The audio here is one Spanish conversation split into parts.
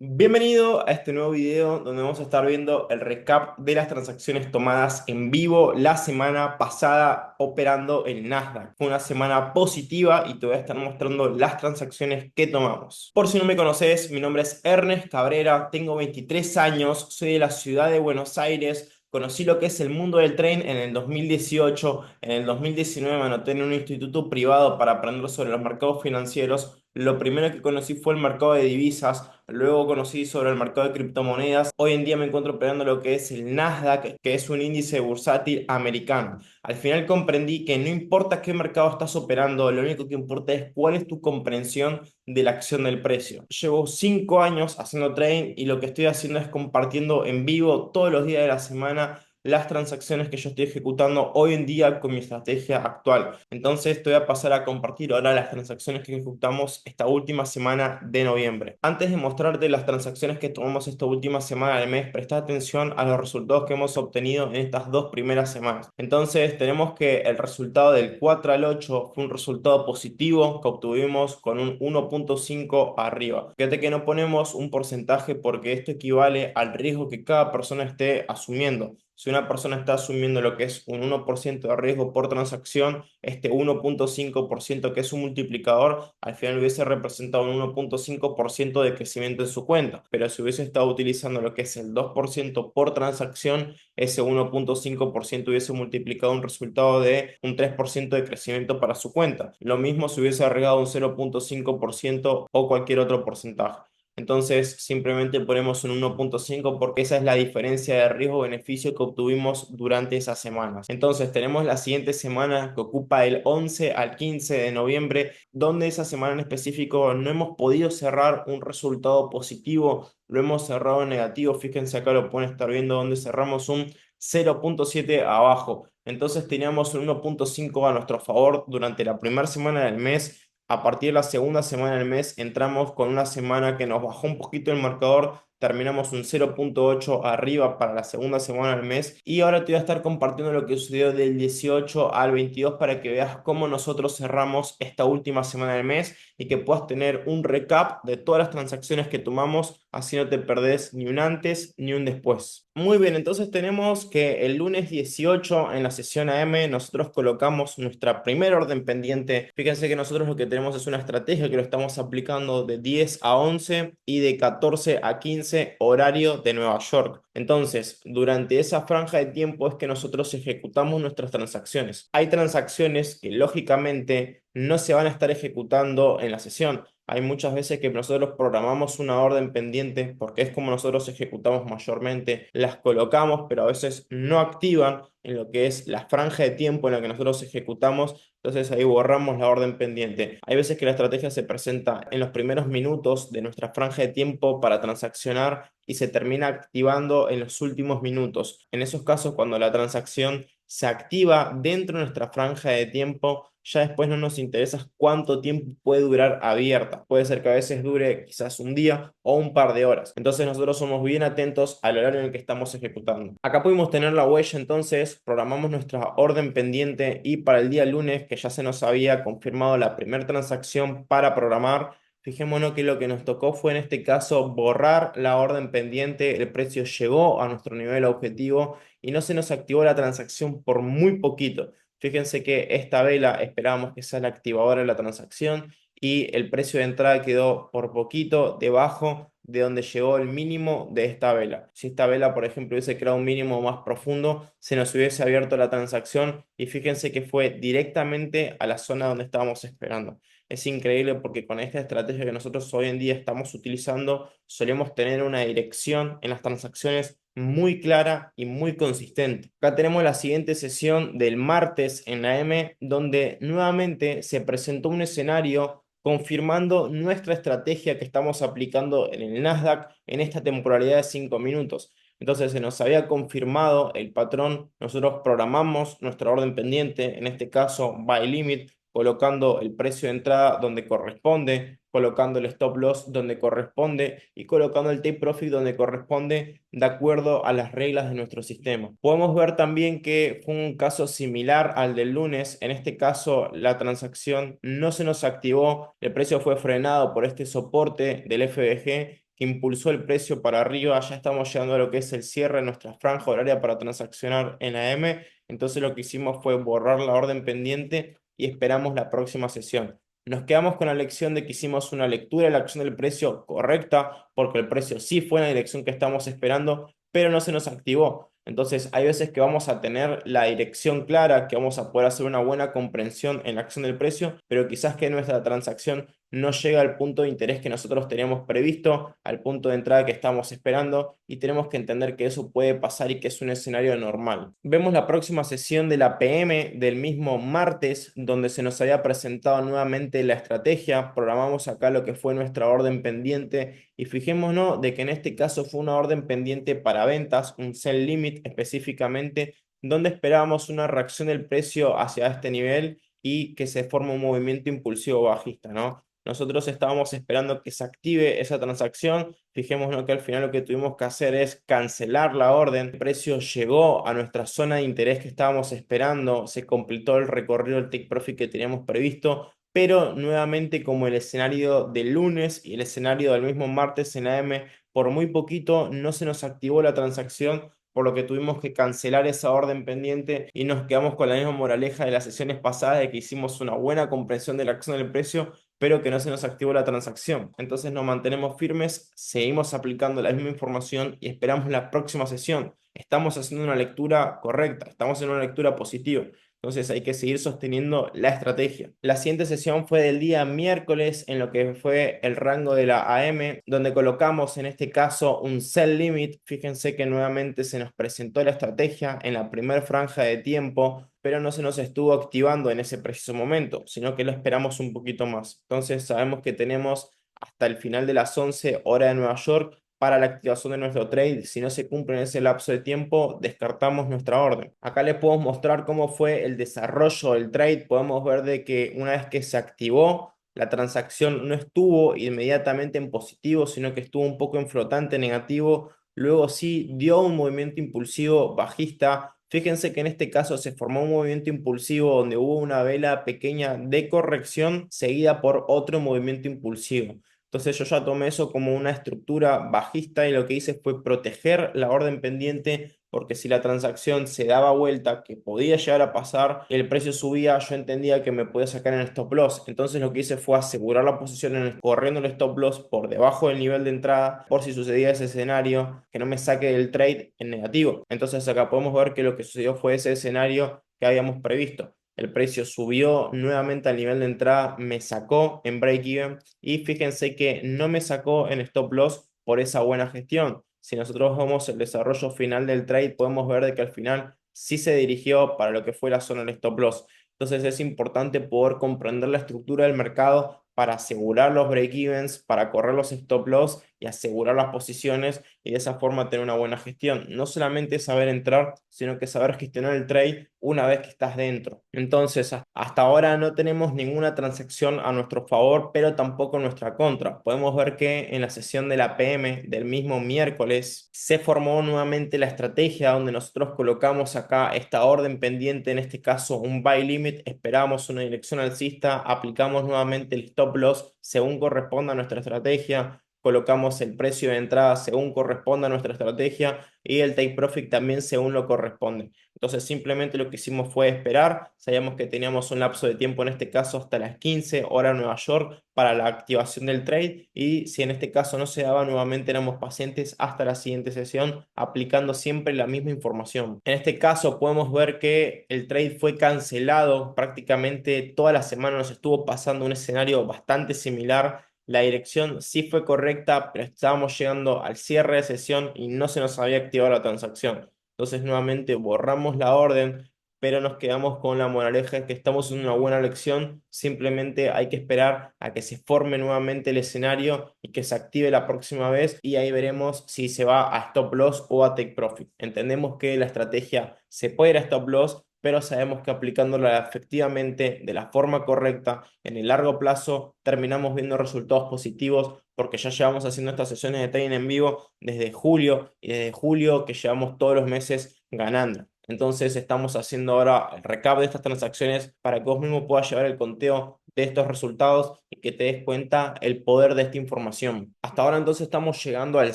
Bienvenido a este nuevo video donde vamos a estar viendo el recap de las transacciones tomadas en vivo la semana pasada operando en Nasdaq. Fue una semana positiva y te voy a estar mostrando las transacciones que tomamos. Por si no me conoces, mi nombre es Ernest Cabrera, tengo 23 años, soy de la ciudad de Buenos Aires. Conocí lo que es el mundo del trading en el 2018, en el 2019 me anoté en un instituto privado para aprender sobre los mercados financieros. Lo primero que conocí fue el mercado de divisas, luego conocí sobre el mercado de criptomonedas. Hoy en día me encuentro operando lo que es el Nasdaq, que es un índice bursátil americano. Al final comprendí que no importa qué mercado estás operando, lo único que importa es cuál es tu comprensión de la acción del precio. Llevo 5 años haciendo trading y lo que estoy haciendo es compartiendo en vivo todos los días de la semana las transacciones que yo estoy ejecutando hoy en día con mi estrategia actual. Entonces te voy a pasar a compartir ahora las transacciones que ejecutamos esta última semana de noviembre. Antes de mostrarte las transacciones que tomamos esta última semana del mes, presta atención a los resultados que hemos obtenido en estas dos primeras semanas. Entonces tenemos que el resultado del 4 al 8 fue un resultado positivo que obtuvimos con un 1.5 arriba. Fíjate que no ponemos un porcentaje porque esto equivale al riesgo que cada persona esté asumiendo. Si una persona está asumiendo lo que es un 1% de riesgo por transacción, este 1.5% que es un multiplicador, al final hubiese representado un 1.5% de crecimiento en su cuenta. Pero si hubiese estado utilizando lo que es el 2% por transacción, ese 1.5% hubiese multiplicado un resultado de un 3% de crecimiento para su cuenta. Lo mismo si hubiese agregado un 0.5% o cualquier otro porcentaje. Entonces simplemente ponemos un 1.5 porque esa es la diferencia de riesgo-beneficio que obtuvimos durante esas semanas. Entonces tenemos la siguiente semana que ocupa el 11 al 15 de noviembre, donde esa semana en específico no hemos podido cerrar un resultado positivo, lo hemos cerrado en negativo. Fíjense acá, lo pueden estar viendo donde cerramos un 0.7 abajo. Entonces teníamos un 1.5 a nuestro favor durante la primera semana del mes. A partir de la segunda semana del mes entramos con una semana que nos bajó un poquito el marcador, terminamos un 0.8 arriba para la segunda semana del mes y ahora te voy a estar compartiendo lo que sucedió del 18 al 22 para que veas cómo nosotros cerramos esta última semana del mes y que puedas tener un recap de todas las transacciones que tomamos, así no te perdés ni un antes ni un después. Muy bien, entonces tenemos que el lunes 18 en la sesión AM nosotros colocamos nuestra primera orden pendiente. Fíjense que nosotros lo que tenemos es una estrategia que lo estamos aplicando de 10 a 11 y de 14 a 15 horario de Nueva York. Entonces, durante esa franja de tiempo es que nosotros ejecutamos nuestras transacciones. Hay transacciones que lógicamente no se van a estar ejecutando en la sesión. Hay muchas veces que nosotros programamos una orden pendiente porque es como nosotros ejecutamos mayormente, las colocamos, pero a veces no activan en lo que es la franja de tiempo en la que nosotros ejecutamos, entonces ahí borramos la orden pendiente. Hay veces que la estrategia se presenta en los primeros minutos de nuestra franja de tiempo para transaccionar y se termina activando en los últimos minutos. En esos casos, cuando la transacción se activa dentro de nuestra franja de tiempo, ya después no nos interesa cuánto tiempo puede durar abierta. Puede ser que a veces dure quizás un día o un par de horas. Entonces nosotros somos bien atentos al horario en el que estamos ejecutando. Acá pudimos tener la huella, entonces programamos nuestra orden pendiente y para el día lunes, que ya se nos había confirmado la primera transacción para programar, fijémonos que lo que nos tocó fue en este caso borrar la orden pendiente, el precio llegó a nuestro nivel objetivo y no se nos activó la transacción por muy poquito. Fíjense que esta vela esperábamos que sea la activadora de la transacción y el precio de entrada quedó por poquito debajo de donde llegó el mínimo de esta vela. Si esta vela, por ejemplo, hubiese creado un mínimo más profundo, se nos hubiese abierto la transacción y fíjense que fue directamente a la zona donde estábamos esperando. Es increíble porque con esta estrategia que nosotros hoy en día estamos utilizando, solemos tener una dirección en las transacciones muy clara y muy consistente. Acá tenemos la siguiente sesión del martes en la M, donde nuevamente se presentó un escenario confirmando nuestra estrategia que estamos aplicando en el Nasdaq en esta temporalidad de 5 minutos. Entonces se nos había confirmado el patrón, nosotros programamos nuestra orden pendiente, en este caso buy limit, colocando el precio de entrada donde corresponde, colocando el stop loss donde corresponde y colocando el take profit donde corresponde de acuerdo a las reglas de nuestro sistema. Podemos ver también que fue un caso similar al del lunes. En este caso, la transacción no se nos activó, el precio fue frenado por este soporte del FBG que impulsó el precio para arriba. Ya estamos llegando a lo que es el cierre de nuestra franja horaria para transaccionar en AM. Entonces lo que hicimos fue borrar la orden pendiente y esperamos la próxima sesión. Nos quedamos con la lección de que hicimos una lectura de la acción del precio correcta, porque el precio sí fue en la dirección que estamos esperando, pero no se nos activó. Entonces, hay veces que vamos a tener la dirección clara, que vamos a poder hacer una buena comprensión en la acción del precio, pero quizás que nuestra transacción no llega al punto de interés que nosotros teníamos previsto, al punto de entrada que estamos esperando, y tenemos que entender que eso puede pasar y que es un escenario normal. Vemos la próxima sesión de la PM del mismo martes, donde se nos había presentado nuevamente la estrategia. Programamos acá lo que fue nuestra orden pendiente y fijémonos de que en este caso fue una orden pendiente para ventas, un sell limit específicamente, donde esperábamos una reacción del precio hacia este nivel y que se forme un movimiento impulsivo bajista, ¿no? Nosotros estábamos esperando que se active esa transacción. Fijémonos que al final lo que tuvimos que hacer es cancelar la orden. El precio llegó a nuestra zona de interés que estábamos esperando. Se completó el recorrido del take profit que teníamos previsto. Pero nuevamente, como el escenario del lunes y el escenario del mismo martes en AM, por muy poquito no se nos activó la transacción, por lo que tuvimos que cancelar esa orden pendiente y nos quedamos con la misma moraleja de las sesiones pasadas de que hicimos una buena comprensión de la acción del precio, pero que no se nos activó la transacción. Entonces nos mantenemos firmes, seguimos aplicando la misma información y esperamos la próxima sesión. Estamos haciendo una lectura correcta, estamos en una lectura positiva. Entonces hay que seguir sosteniendo la estrategia. La siguiente sesión fue del día miércoles en lo que fue el rango de la AM, donde colocamos en este caso un sell limit. Fíjense que nuevamente se nos presentó la estrategia en la primera franja de tiempo, pero no se nos estuvo activando en ese preciso momento, sino que lo esperamos un poquito más. Entonces sabemos que tenemos hasta el final de las 11 hora de Nueva York para la activación de nuestro trade. Si no se cumple en ese lapso de tiempo, descartamos nuestra orden. Acá les puedo mostrar cómo fue el desarrollo del trade. Podemos ver de que una vez que se activó, la transacción no estuvo inmediatamente en positivo, sino que estuvo un poco en flotante negativo. Luego sí dio un movimiento impulsivo bajista. Fíjense que en este caso se formó un movimiento impulsivo donde hubo una vela pequeña de corrección seguida por otro movimiento impulsivo. Entonces yo ya tomé eso como una estructura bajista y lo que hice fue proteger la orden pendiente, porque si la transacción se daba vuelta, que podía llegar a pasar, el precio subía, yo entendía que me podía sacar en el stop loss. Entonces lo que hice fue asegurar la posición corriendo el stop loss por debajo del nivel de entrada, por si sucedía ese escenario, que no me saque del trade en negativo. Entonces acá podemos ver que lo que sucedió fue ese escenario que habíamos previsto. El precio subió nuevamente al nivel de entrada, me sacó en break-even y fíjense que no me sacó en stop loss por esa buena gestión. Si nosotros vemos el desarrollo final del trade, podemos ver de que al final sí se dirigió para lo que fue la zona del stop loss. Entonces es importante poder comprender la estructura del mercado para asegurar los break-evens, para correr los stop loss y asegurar las posiciones y de esa forma tener una buena gestión. No solamente saber entrar, sino que saber gestionar el trade una vez que estás dentro. Entonces, hasta ahora no tenemos ninguna transacción a nuestro favor, pero tampoco en nuestra contra. Podemos ver que en la sesión de la PM del mismo miércoles se formó nuevamente la estrategia donde nosotros colocamos acá esta orden pendiente, en este caso un buy limit, esperamos una dirección alcista, aplicamos nuevamente el stop loss según corresponda a nuestra estrategia, colocamos el precio de entrada según corresponda a nuestra estrategia y el take profit también según lo corresponde. Entonces simplemente lo que hicimos fue esperar, sabíamos que teníamos un lapso de tiempo en este caso hasta las 15 horas Nueva York para la activación del trade y si en este caso no se daba nuevamente éramos pacientes hasta la siguiente sesión aplicando siempre la misma información. En este caso podemos ver que el trade fue cancelado prácticamente toda la semana, nos estuvo pasando un escenario bastante similar. La dirección sí fue correcta, pero estábamos llegando al cierre de sesión y no se nos había activado la transacción. Entonces nuevamente borramos la orden, pero nos quedamos con la moraleja que estamos en una buena lección. Simplemente hay que esperar a que se forme nuevamente el escenario y que se active la próxima vez y ahí veremos si se va a stop loss o a take profit. Entendemos que la estrategia se puede ir a stop loss, pero sabemos que aplicándola efectivamente de la forma correcta en el largo plazo terminamos viendo resultados positivos porque ya llevamos haciendo estas sesiones de trading en vivo desde julio y desde julio que llevamos todos los meses ganando. Entonces estamos haciendo ahora el recap de estas transacciones para que vos mismo puedas llevar el conteo de estos resultados y que te des cuenta el poder de esta información. Hasta ahora entonces estamos llegando al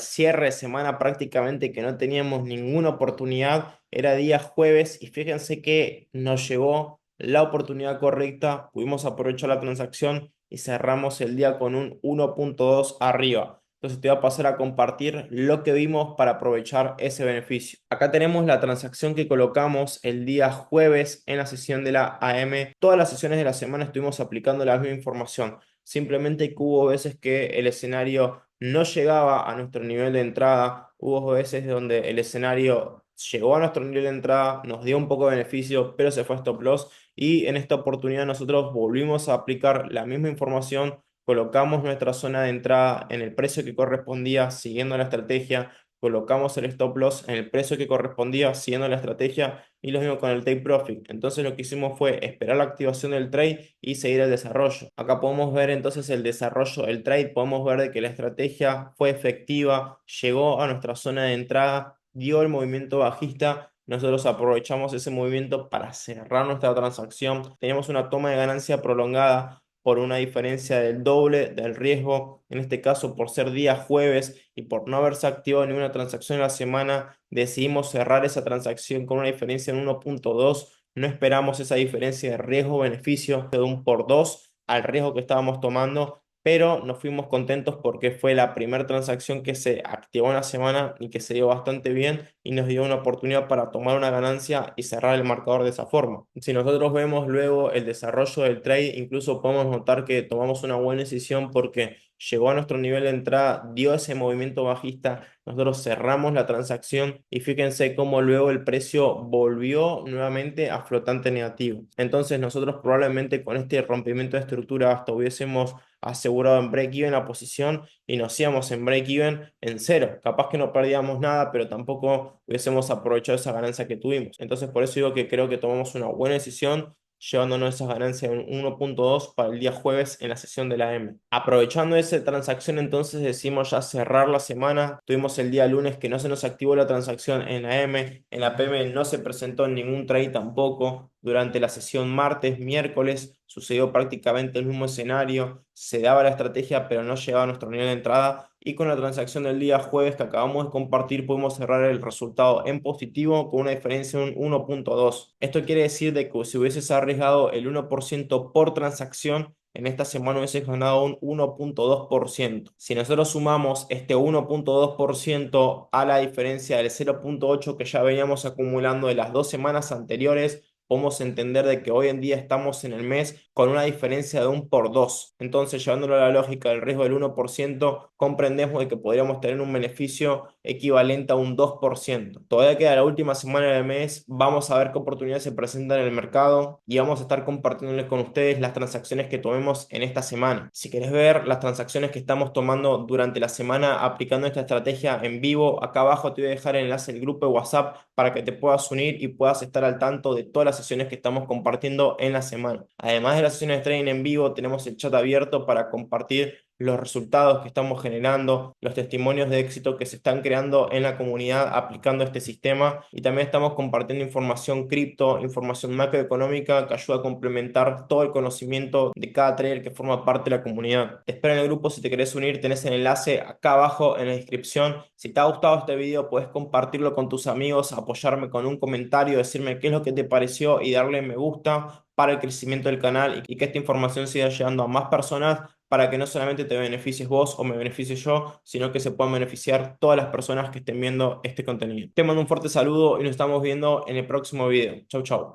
cierre de semana prácticamente que no teníamos ninguna oportunidad. Era día jueves y fíjense que nos llegó la oportunidad correcta, pudimos aprovechar la transacción y cerramos el día con un 1.2 arriba. Entonces te voy a pasar a compartir lo que vimos para aprovechar ese beneficio. Acá tenemos la transacción que colocamos el día jueves en la sesión de la AM. Todas las sesiones de la semana estuvimos aplicando la misma información. Simplemente que hubo veces que el escenario no llegaba a nuestro nivel de entrada. Hubo veces donde el escenario llegó a nuestro nivel de entrada, nos dio un poco de beneficio, pero se fue a stop loss. Y en esta oportunidad nosotros volvimos a aplicar la misma información, colocamos nuestra zona de entrada en el precio que correspondía siguiendo la estrategia, colocamos el stop loss en el precio que correspondía siguiendo la estrategia y lo mismo con el take profit. Entonces lo que hicimos fue esperar la activación del trade y seguir el desarrollo. Acá podemos ver entonces el desarrollo del trade, podemos ver de que la estrategia fue efectiva, llegó a nuestra zona de entrada, dio el movimiento bajista. Nosotros aprovechamos ese movimiento para cerrar nuestra transacción. Teníamos una toma de ganancia prolongada por una diferencia del doble del riesgo. En este caso, por ser día jueves y por no haberse activado ninguna transacción en la semana, decidimos cerrar esa transacción con una diferencia en 1.2. No esperamos esa diferencia de riesgo-beneficio de un por 2 al riesgo que estábamos tomando, pero nos fuimos contentos porque fue la primera transacción que se activó en la semana y que se dio bastante bien y nos dio una oportunidad para tomar una ganancia y cerrar el marcador de esa forma. Si nosotros vemos luego el desarrollo del trade, incluso podemos notar que tomamos una buena decisión porque llegó a nuestro nivel de entrada, dio ese movimiento bajista, nosotros cerramos la transacción y fíjense cómo luego el precio volvió nuevamente a flotante negativo. Entonces nosotros probablemente con este rompimiento de estructura hasta hubiésemos asegurado en break-even la posición y nos íbamos en break-even en cero. Capaz que no perdíamos nada, pero tampoco hubiésemos aprovechado esa ganancia que tuvimos. Entonces por eso digo que creo que tomamos una buena decisión llevándonos esas ganancias en 1.2 para el día jueves en la sesión de la M. Aprovechando esa transacción, entonces decimos ya cerrar la semana. Tuvimos el día lunes que no se nos activó la transacción en la M, en la PM no se presentó ningún trade tampoco. Durante la sesión martes, miércoles, sucedió prácticamente el mismo escenario, se daba la estrategia pero no llegaba a nuestro nivel de entrada y con la transacción del día jueves que acabamos de compartir pudimos cerrar el resultado en positivo con una diferencia de un 1.2. Esto quiere decir de que si hubieses arriesgado el 1% por transacción, en esta semana hubieses ganado un 1.2%. Si nosotros sumamos este 1.2% a la diferencia del 0.8 que ya veníamos acumulando de las 2 semanas anteriores, podemos entender de que hoy en día estamos en el mes con una diferencia de un por 2. Entonces, llevándolo a la lógica del riesgo del 1%, comprendemos de que podríamos tener un beneficio equivalente a un 2%. Todavía queda la última semana del mes, vamos a ver qué oportunidades se presentan en el mercado y vamos a estar compartiéndoles con ustedes las transacciones que tomemos en esta semana. Si querés ver las transacciones que estamos tomando durante la semana aplicando esta estrategia en vivo, acá abajo te voy a dejar el enlace del grupo de WhatsApp para que te puedas unir y puedas estar al tanto de todas las sesiones que estamos compartiendo en la semana. Además de las sesiones de trading en vivo, tenemos el chat abierto para compartir los resultados que estamos generando, los testimonios de éxito que se están creando en la comunidad aplicando este sistema y también estamos compartiendo información cripto, información macroeconómica que ayuda a complementar todo el conocimiento de cada trader que forma parte de la comunidad. Te espero en el grupo. Si te querés unir, tenés el enlace acá abajo en la descripción. Si te ha gustado este video, puedes compartirlo con tus amigos, apoyarme con un comentario, decirme qué es lo que te pareció y darle me gusta para el crecimiento del canal y que esta información siga llegando a más personas para que no solamente te beneficies vos o me beneficie yo, sino que se puedan beneficiar todas las personas que estén viendo este contenido. Te mando un fuerte saludo y nos estamos viendo en el próximo video. Chau, chau.